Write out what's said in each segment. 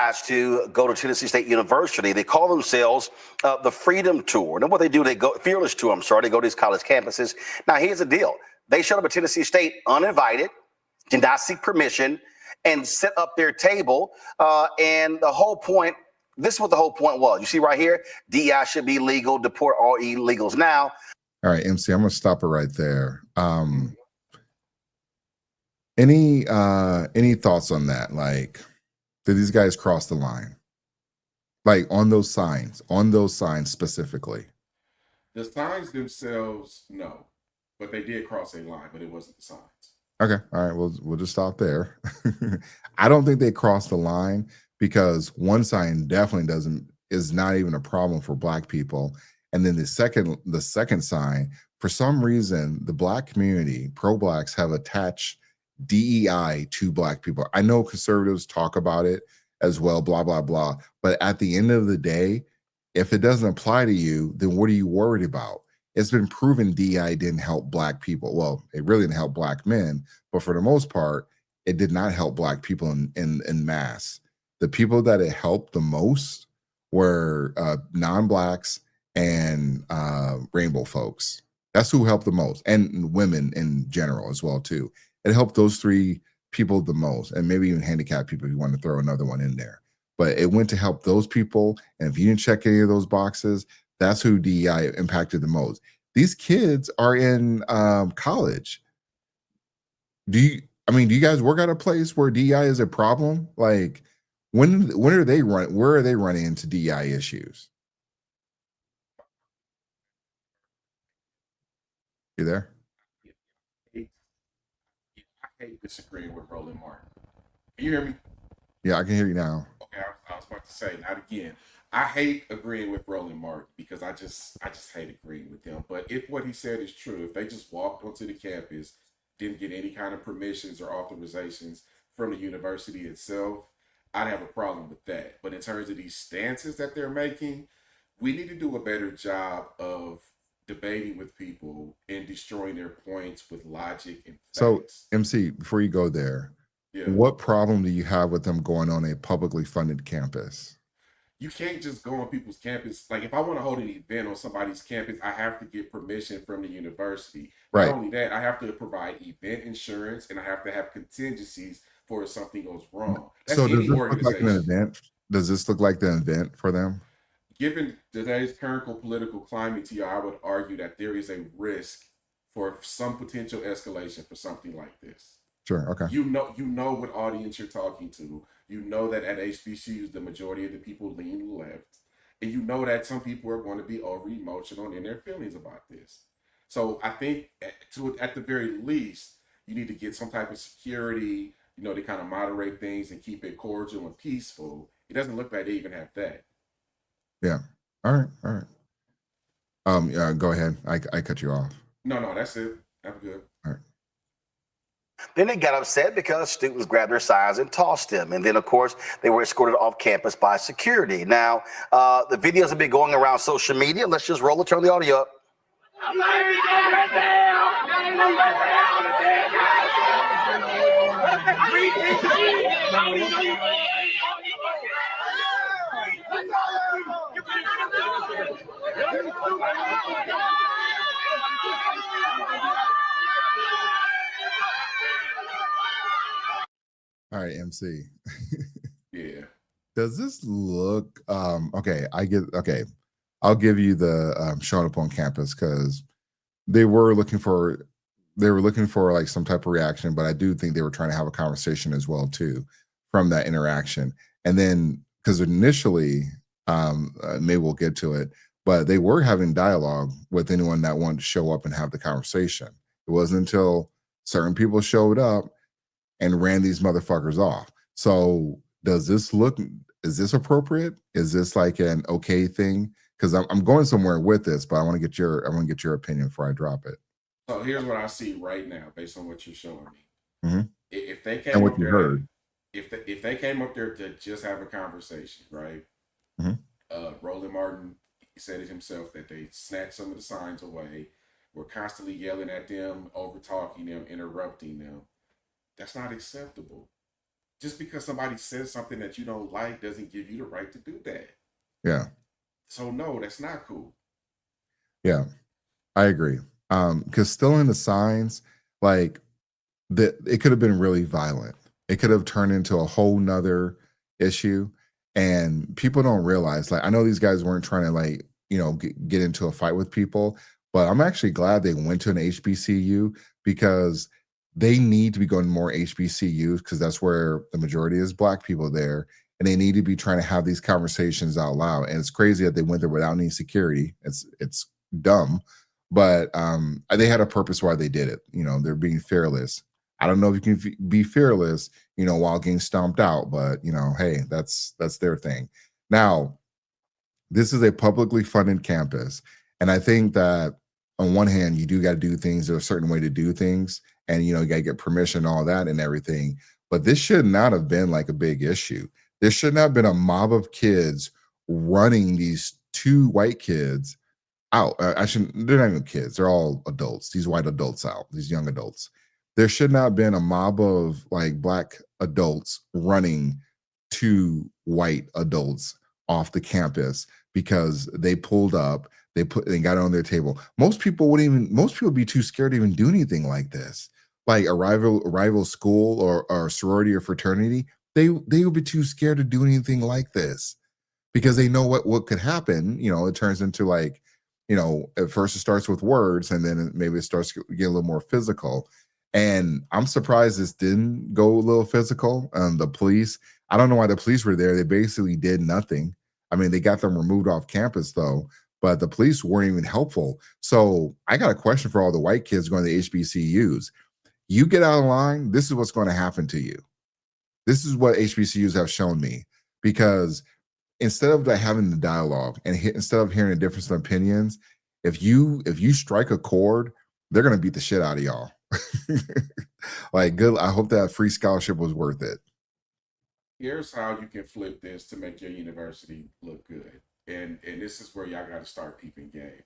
guys to go to Tennessee State University. They call themselves the Freedom Tour. And what they do, Fearless Tour, I'm sorry, they go to these college campuses. Now, here's the deal. They showed up at Tennessee State uninvited, did not seek permission, and set up their table. And the whole point, this is what the whole point was. You see right here, DEI should be legal, deport all illegals now. All right, MC, I'm going to stop it right there. Any thoughts on that? Like, did these guys cross the line? Like on those signs specifically? The signs themselves, no. But they did cross a line, but it wasn't the signs. Okay. All right. We'll just stop there. I don't think they crossed the line because one sign definitely is not even a problem for Black people. And then the second sign, for some reason, the Black community, pro-Blacks, have attached DEI to Black people. I know conservatives talk about it as well, blah, blah, blah. But at the end of the day, if it doesn't apply to you, then what are you worried about? It's been proven DEI didn't help Black people. Well, it really didn't help Black men, but for the most part, it did not help Black people in mass. The people that it helped the most were non-Blacks and rainbow folks. That's who helped the most, and women in general as well too. It helped those three people the most, and maybe even handicapped people if you want to throw another one in there. But it went to help those people, and if you didn't check any of those boxes, that's who DEI impacted the most. These kids are in college. Do you guys work at a place where DEI is a problem? Like, when are they run? Where are they running into DEI issues? You there? I hate disagreeing with Roland Martin. Can you hear me? Yeah, I can hear you now. Okay, I was about to say, not again. I hate agreeing with Roland Martin because I just hate agreeing with him. But if what he said is true, if they just walked onto the campus, didn't get any kind of permissions or authorizations from the university itself, I'd have a problem with that. But in terms of these stances that they're making, we need to do a better job of debating with people and destroying their points with logic and facts. So, MC, before you go there, what problem do you have with them going on a publicly funded campus? You can't just go on people's campus. Like, if I want to hold an event on somebody's campus, I have to get permission from the university. Right. Not only that, I have to provide event insurance, and I have to have contingencies for if something goes wrong. That's so does any this organization. look like an event? Does this look like the event for them? Given today's current political climate, TR, I would argue that there is a risk for some potential escalation for something like this. Sure. Okay. You know what audience you're talking to. You know that at HBCUs, the majority of the people lean left. And you know that some people are going to be over emotional in their feelings about this. So I think at the very least, you need to get some type of security, to kind of moderate things and keep it cordial and peaceful. It doesn't look like they even have that. Yeah. All right. Go ahead. I cut you off. No, that's it. I'm good. All right. Then they got upset because students grabbed their signs and tossed them. And then, of course, they were escorted off campus by security. Now, the videos have been going around social media. Let's just roll it, turn the audio up. All right, MC. Yeah. Does this look okay? I'll give you the showing up on campus because they were looking for like some type of reaction, but I do think they were trying to have a conversation as well too from that interaction. And then because initially, maybe we'll get to it, but they were having dialogue with anyone that wanted to show up and have the conversation. It wasn't until certain people showed up and ran these motherfuckers off. So is this appropriate? Is this like an okay thing? Because I'm going somewhere with this, but I want to get your opinion before I drop it. So here's what I see right now, based on what you're showing me. Mm-hmm. If they came and what up you there, heard, if they came up there to just have a conversation, right? Mm-hmm. Roland Martin said it himself that they snatched some of the signs away. We're constantly yelling at them, over talking them, interrupting them. That's not acceptable. Just because somebody says something that you don't like doesn't give you the right to do that. Yeah. So no, that's not cool. Yeah. I agree. Because still in the signs, like that it could have been really violent. It could have turned into a whole nother issue. And people don't realize, like, I know these guys weren't trying to like, get into a fight with people, but I'm actually glad they went to an HBCU because they need to be going to more HBCUs because that's where the majority is black people there. And they need to be trying to have these conversations out loud. And it's crazy that they went there without any security. It's dumb, but they had a purpose why they did it. They're being fearless. I don't know if you can be fearless, while getting stomped out, but hey, that's their thing. Now, this is a publicly funded campus, and I think that on one hand, you do got to do things. There's a certain way to do things, and you got to get permission, all that, and everything. But this should not have been like a big issue. There should not have been a mob of kids running these two white kids out. I shouldn't. They're not even kids. They're all adults. These white adults out. These young adults. There should not have been a mob of like black adults running two white adults off the campus because they pulled up. They got it on their table. Most people wouldn't even. Most people would be too scared to even do anything like this. Like a rival school or sorority or fraternity. They would be too scared to do anything like this because they know what could happen. It turns into like, at first it starts with words and then maybe it starts to get a little more physical. And I'm surprised this didn't go a little physical. The police, I don't know why the police were there. They basically did nothing. I mean, they got them removed off campus though, but the police weren't even helpful. So I got a question for all the white kids going to HBCUs. You get out of line, this is what's going to happen to you. This is what HBCUs have shown me because instead of like having the dialogue and instead of hearing a difference in opinions, if you strike a chord, they're gonna beat the shit out of y'all. Like, good. I hope that free scholarship was worth it. Here's how you can flip this to make your university look good. And this is where y'all got to start peeping game.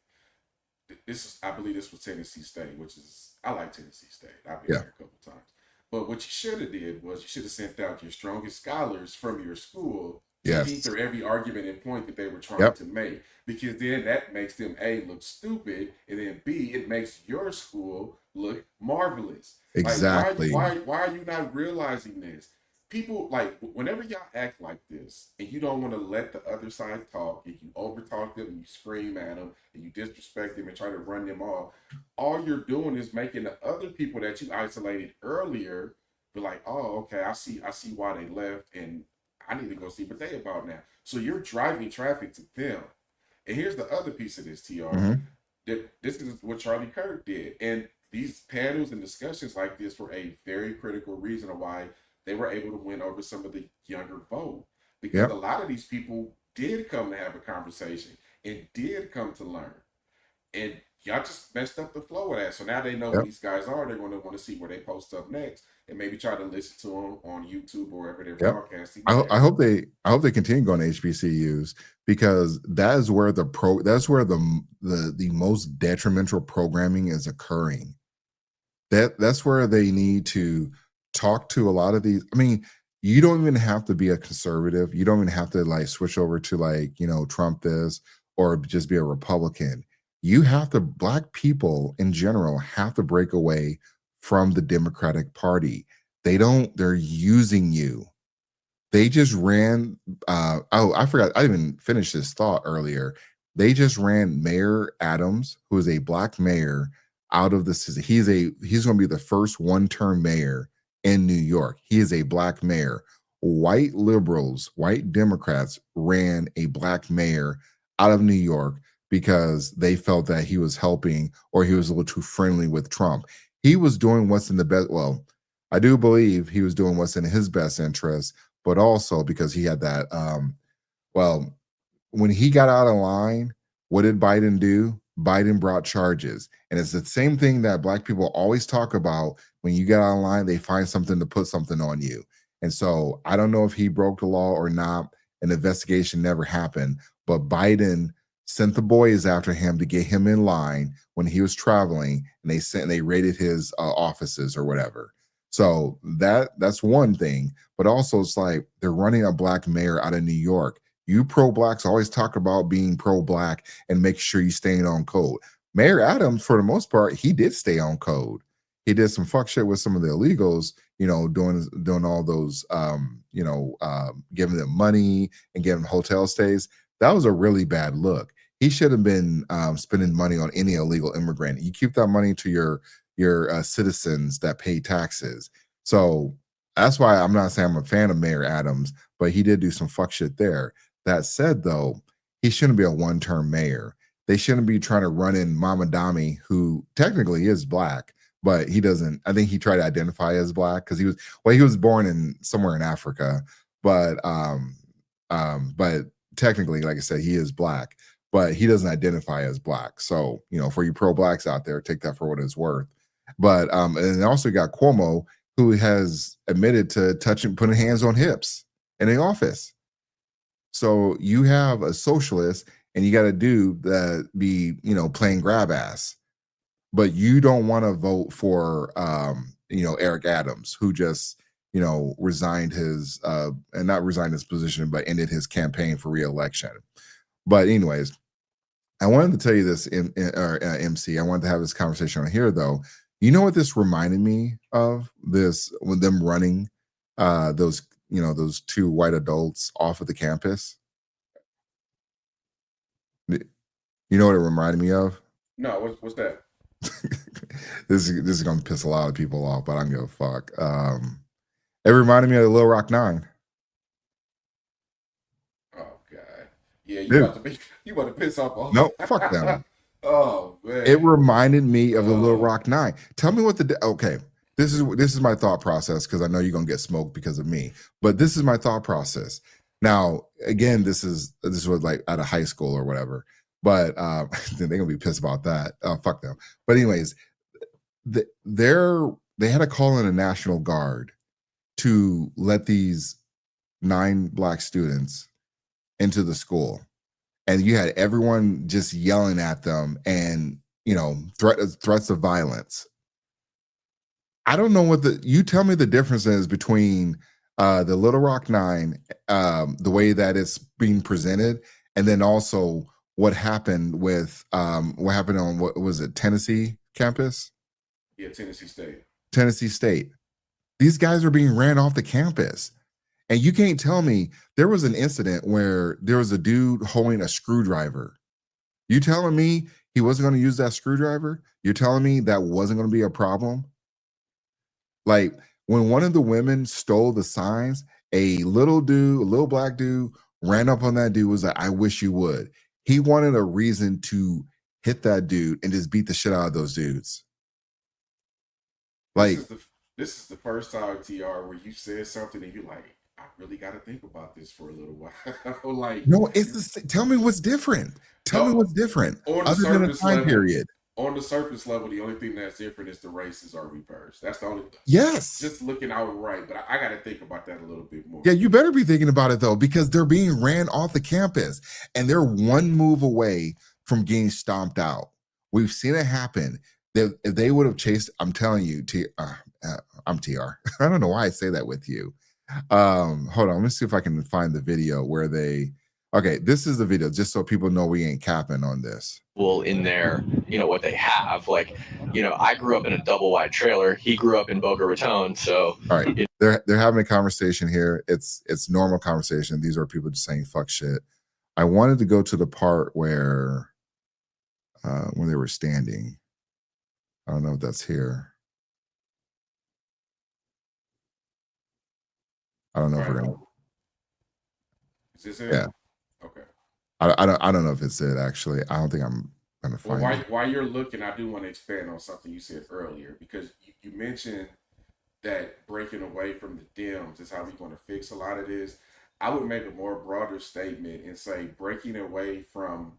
This is, I believe this was Tennessee State, which is, I like Tennessee State. I've been Yeah. there a couple times. But what you should have did was you should have sent out your strongest scholars from your school to Yes. counter every argument and point that they were trying Yep. to make, because then that makes them A, look stupid, and then B, it makes your school look marvelous. Like Exactly. why are you not realizing this? People, like, whenever y'all act like this and you don't want to let the other side talk and you overtalk them and you scream at them and you disrespect them and try to run them off, all you're doing is making the other people that you isolated earlier be like, oh, okay, I see why they left, and I need to go see what they about now. So you're driving traffic to them. And here's the other piece of this, TR. Mhm. That this is what Charlie Kirk did. And these panels and discussions like this were a very critical reason of why they were able to win over some of the younger vote. Because a Yep. lot of these people did come to have a conversation and did come to learn. And y'all just messed up the flow of that. So now they know who Yep. these guys are. They're going to want to see where they post up next and maybe try to listen to them on YouTube or wherever they're Yep. broadcasting I next. hope they continue going to HBCUs because that is where that's where the most detrimental programming is occurring. That's where they need to talk to a lot of these. I mean, you don't even have to be a conservative. You don't even have to like switch over to like, Trump this or just be a Republican. You have to, black people in general have to break away from the Democratic Party. They're using you. They just ran oh, I forgot. I didn't even finish this thought earlier. They just ran Mayor Adams, who is a black mayor, out of the city. He's going to be the first one-term mayor in New York. He is a black mayor. White liberals, white Democrats ran a black mayor out of New York because they felt that he was helping or he was a little too friendly with Trump. He was doing what's in the best. Well, I do believe he was doing what's in his best interest, but also because he had that well, when he got out of line, what did Biden do? Biden brought charges. And it's the same thing that black people always talk about. When you get out of line, they find something to put something on you. And so I don't know if he broke the law or not. An investigation never happened, but Biden sent the boys after him to get him in line when he was traveling, and they raided his offices or whatever. So that's one thing. But also it's like they're running a black mayor out of New York. You pro-blacks always talk about being pro-black and make sure you staying on code. Mayor Adams, for the most part, he did stay on code. He did some fuck shit with some of the illegals, doing all those giving them money and giving hotel stays. That was a really bad look. He should have been spending money on any illegal immigrant. You keep that money to your citizens that pay taxes. So that's why I'm not saying I'm a fan of Mayor Adams, but he did do some fuck shit there. That said, though, he shouldn't be a one-term mayor. They shouldn't be trying to run in Mamadami, who technically is black, but he doesn't. I think he tried to identify as black because he was born in somewhere in Africa, but technically, like I said, he is black, but he doesn't identify as black. So, for you pro-blacks out there, take that for what it's worth. But and also got Cuomo, who has admitted to putting hands on hips in the office. So you have a socialist, and you got a dude that be playing grab ass, but you don't want to vote for Eric Adams, who just resigned his and not resigned his position, but ended his campaign for re-election. But anyways, I wanted to tell you this MC. I wanted to have this conversation on here, though. You know what this reminded me of? This when them running those two white adults off of the campus. You know what it reminded me of? No, what's that? This is gonna piss a lot of people off, but I don't give a fuck. It reminded me of the Little Rock Nine. Oh God, yeah, you about to piss off all. No, fuck them. Oh man, it reminded me of the Little Rock Nine. Tell me what okay. This is my thought process, because I know you're gonna get smoked because of me, but this is my thought process. Now, again, this was like out of high school or whatever, but they're gonna be pissed about that. Fuck them. But anyways, they had to call in a National Guard to let these 9 black students into the school, and you had everyone just yelling at them and threats of violence. I don't know you tell me the difference is between the Little Rock Nine, the way that it's being presented, and then also what happened on what was it, Tennessee campus? Yeah, Tennessee State. Tennessee State. These guys are being ran off the campus. And you can't tell me there was an incident where there was a dude holding a screwdriver. You telling me he wasn't going to use that screwdriver? You're telling me that wasn't going to be a problem? Like, when one of the women stole the signs, a little black dude ran up on that dude, was like, I wish you would. He wanted a reason to hit that dude and just beat the shit out of those dudes. Like, this is the first time, TR, where you said something and you're like, I really got to think about this for a little while. Like, no, tell me what's different. Tell me what's different on the other than a surface time level, period. On the surface level, the only thing that's different is the races are reversed. That's the only. Yes. Just looking outright, but I got to think about that a little bit more. Yeah, you better be thinking about it, though, because they're being ran off the campus, and they're one move away from getting stomped out. We've seen it happen. If they would have chased, I'm telling you, I'm TR. I don't know why I say that with you. Hold on, let me see if I can find the video where okay, this is the video, just so people know we ain't capping on this. Well, in there, what they have, like, I grew up in a double wide trailer. He grew up in Boca Raton, so all right, they're having a conversation here. It's normal conversation. These are people just saying fuck shit. I wanted to go to the part where when they were standing. I don't know if that's here. I don't know if we're gonna. Is this it? Yeah. Okay. I don't know if it's it, actually. I don't think I'm gonna find it. While you're looking, I do want to expand on something you said earlier, because you mentioned that breaking away from the Dems is how we're going to fix a lot of this. I would make a more broader statement and say breaking away from.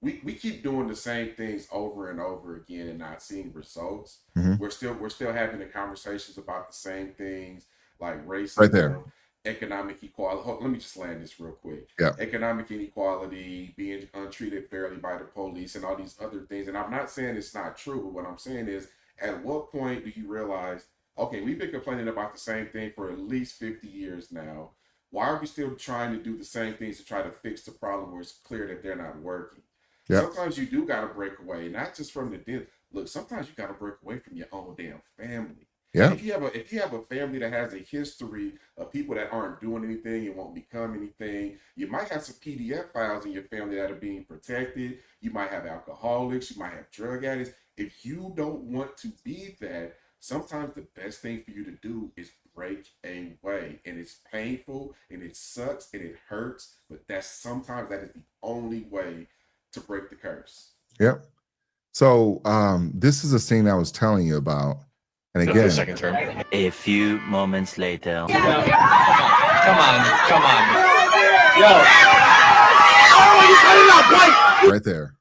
We keep doing the same things over and over again and not seeing results. Mm-hmm. We're still having the conversations about the same things, like racism, right there, economic equality. Let me just land this real quick. Yeah. Economic inequality, being untreated fairly by the police, and all these other things. And I'm not saying it's not true, but what I'm saying is, at what point do you realize Okay, we've been complaining about the same thing for at least 50 years now. Why are we still trying to do the same things to try to fix the problem where it's clear that they're not working? Yep. Sometimes you do got to break away, not just from the den. Look, sometimes you got to break away from your own damn family. And Yeah. if you have a family that has a history of people that aren't doing anything and won't become anything, you might have some PDF files in your family that are being protected. You might have alcoholics, you might have drug addicts. If you don't want to be that, sometimes the best thing for you to do is break away. And it's painful and it sucks and it hurts, but sometimes that is the only way to break the curse. Yep. So this is a scene I was telling you about. And The again, second term. A few moments later. Come on. Yo. right there.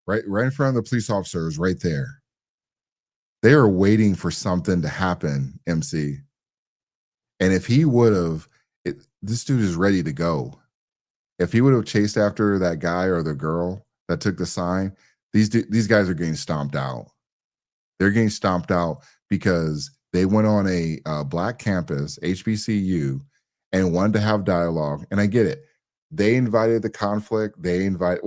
Right in front of the police officers, right there. They are waiting for something to happen, MC. And if he would have, this dude is ready to go. If he would have chased after that guy or the girl that took the sign, these guys are getting stomped out. They're getting stomped out because they went on a black campus, HBCU, and wanted to have dialogue. And I get it. They invited the conflict. They invited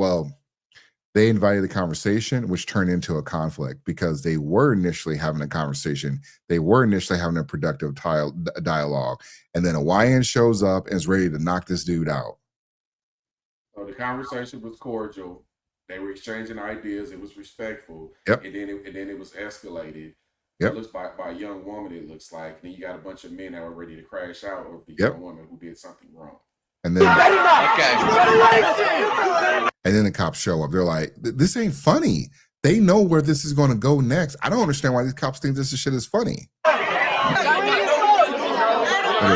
the conversation, which turned into a conflict because they were initially having a conversation. They were initially having a productive dialogue. And then a YN shows up and is ready to knock this dude out. So the conversation was cordial. They were exchanging ideas. It was respectful. Yep. And then it was escalated. Yep. It looks by a young woman, it looks like. And then you got a bunch of men that were ready to crash out over the Yep. young woman who did something wrong. And then, Okay. and then the cops show up. They're like, this ain't funny. They know where this is going to go next. I don't understand why these cops think this shit is funny. Look at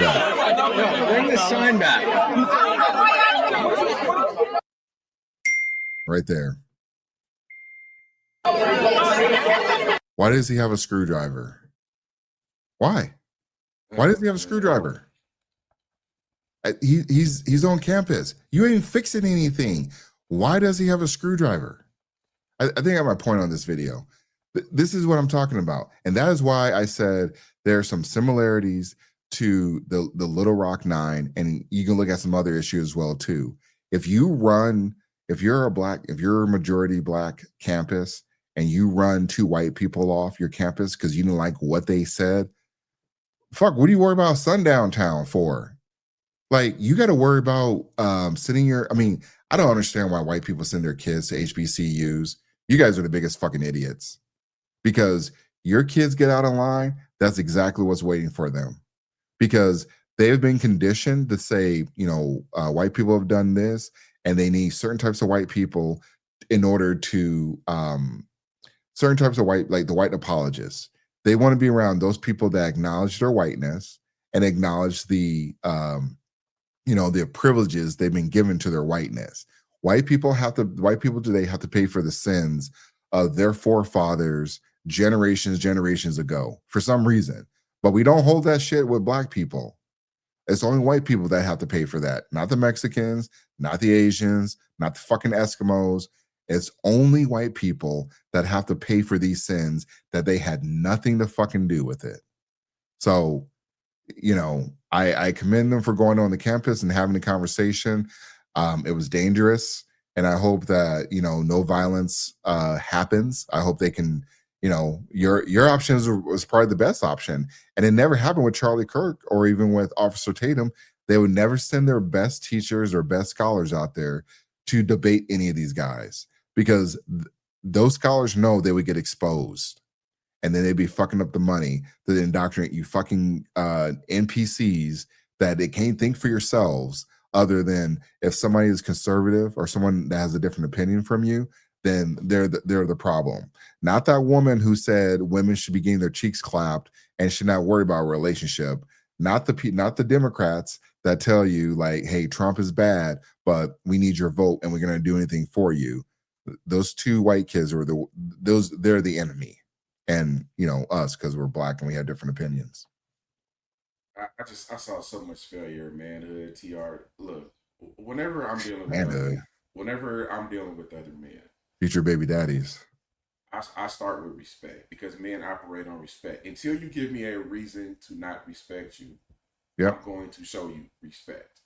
that. Bring the sign back. Right there. Why does he have a screwdriver? Why? Why does he have a screwdriver? He's on campus. You ain't fixing anything. Why does he have a screwdriver? I think I have my point on this video. This is what I'm talking about. And that is why I said there are some similarities to the Little Rock Nine, and you can look at some other issues as well too. If you're a majority black campus and you run two white people off your campus because you didn't like what they said, fuck, what do you worry about sundown town for? Like, you got to worry about sending your, I mean, I don't understand why white people send their kids to HBCUs. You guys are the biggest fucking idiots because your kids get out of line. That's exactly what's waiting for them because they've been conditioned to say, white people have done this and they need certain types of white people in order to, certain types of white, like the white apologists. They want to be around those people that acknowledge their whiteness and acknowledge the privileges they've been given to their whiteness. White people today have to pay for the sins of their forefathers generations ago for some reason. But we don't hold that shit with black people. It's only white people that have to pay for that, not the Mexicans, not the Asians, not the fucking Eskimos. It's only white people that have to pay for these sins that they had nothing to fucking do with it. So, I commend them for going on the campus and having a conversation. It was dangerous, and I hope that no violence happens. I hope they can. Your option was probably the best option, and it never happened with Charlie Kirk or even with Officer Tatum. They would never send their best teachers or best scholars out there to debate any of these guys because those scholars know they would get exposed. And then they'd be fucking up the money to indoctrinate you fucking NPCs that they can't think for yourselves other than if somebody is conservative or someone that has a different opinion from you, then they're the problem. Not that woman who said women should be getting their cheeks clapped and should not worry about a relationship. Not the Democrats that tell you like, hey, Trump is bad, but we need your vote and we're going to do anything for you. Those two white kids they're the enemy. And us because we're black and we have different opinions. I saw so much failure, manhood, TR. Look, whenever I'm dealing with other men, Future baby daddies. I start with respect because men operate on respect. Until you give me a reason to not respect you, Yep. I'm going to show you respect.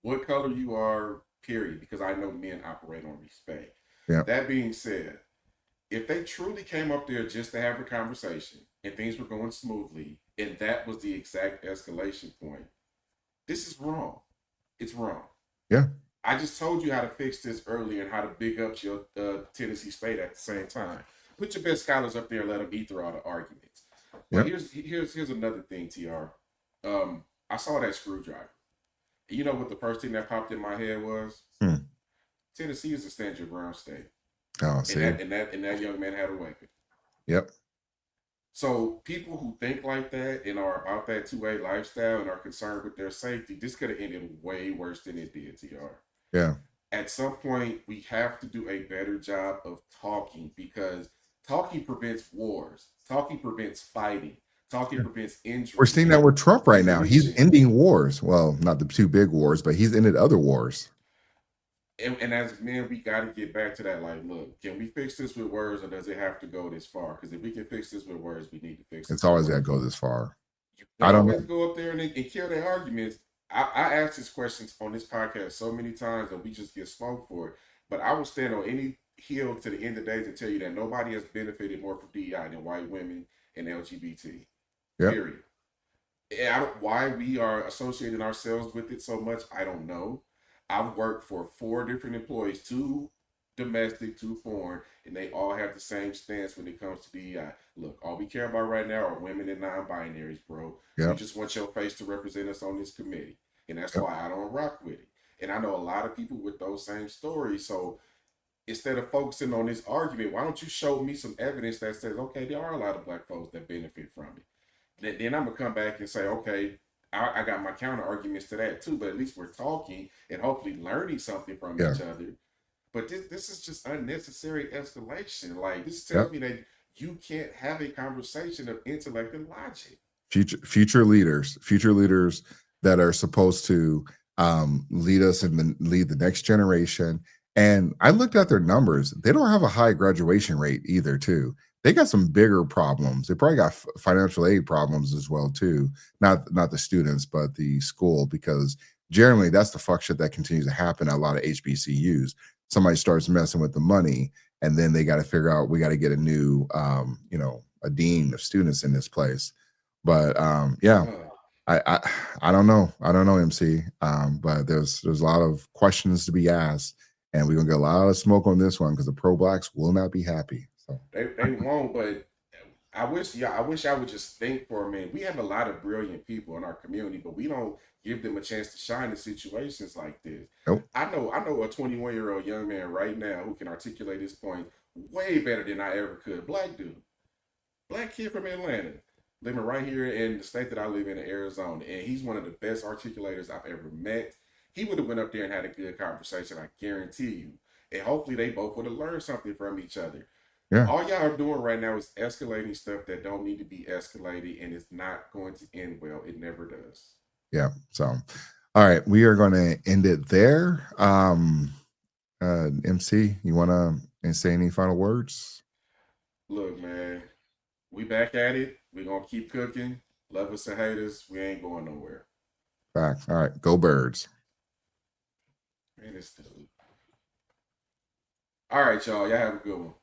What color you are, period, because I know men operate on respect. Yep. That being said, if they truly came up there just to have a conversation and things were going smoothly, and that was the exact escalation point, this is wrong. It's wrong. Yeah. I just told you how to fix this earlier and how to big up your Tennessee State at the same time. Put your best scholars up there and let them eat through all the arguments. But Yep. here's another thing, TR. I saw that screwdriver. You know what the first thing that popped in my head was? Tennessee is a stand your ground state. Oh, And see. that young man had a weapon. Yep. So people who think like that and are about that 2A lifestyle and are concerned with their safety, this could have ended way worse than it did, TR. Yeah. At some point, we have to do a better job of talking because talking prevents wars. Talking prevents fighting. Talking prevents injury. We're seeing that with Trump right now. He's Division. ending wars. Well, not the two big wars, but he's ended other wars. And as men, we got to get back to that. Like, look, can we fix this with words, or does it have to go this far? Because if we can fix this with words, we need to fix it. It's always got to go this far. You I don't always know. go up there and kill their arguments. I asked these questions on this podcast so many times, and we just get smoked for it. But I will stand on any hill to the end of the day to tell you that nobody has benefited more from DEI than white women and LGBT. Yep. Period. And why we are associating ourselves with it so much, I don't know. I've worked for 4 different employees, 2 domestic, 2 foreign, and they all have the same stance when it comes to DEI. Look, all we care about right now are women and non-binaries, bro. Yep. We just want your face to represent us on this committee. And that's Yep. why I don't rock with it. And I know a lot of people with those same stories. So instead of focusing on this argument, why don't you show me some evidence that says, okay, there are a lot of black folks that benefit from it. Then I'm going to come back and say, okay, I got my counter arguments to that too, but at least we're talking and hopefully learning something from each other. But this is just unnecessary escalation. Like, this tells me that you can't have a conversation of intellect and logic. Future leaders that are supposed to lead us and lead the next generation. And I looked at their numbers. They don't have a high graduation rate either, too. They got some bigger problems. They probably got financial aid problems as well, too. Not the students, but the school, because generally that's the fuck shit that continues to happen at a lot of HBCUs. Somebody starts messing with the money, and then they got to figure out, we got to get a new, a dean of students in this place. But yeah, I don't know. I don't know, MC. But there's a lot of questions to be asked, and we're gonna get a lot of smoke on this one because the pro-blacks will not be happy. So they won't, but I wish I would just think for a minute. We have a lot of brilliant people in our community, but we don't give them a chance to shine in situations like this. Nope. I know a 21-year-old young man right now who can articulate his point way better than I ever could. Black dude. Black kid from Atlanta. Living right here in the state that I live in Arizona. And he's one of the best articulators I've ever met. He would have went up there and had a good conversation, I guarantee you. And hopefully they both would have learned something from each other. Yeah. All y'all are doing right now is escalating stuff that don't need to be escalated, and it's not going to end well. It never does. Yeah. So, all right, we are going to end it there. MC, you want to say any final words? Look, man, we back at it. We're going to keep cooking. Love us or hate us, we ain't going nowhere. Facts. All right, go Birds. Man, this dude. All right, y'all. Y'all have a good one.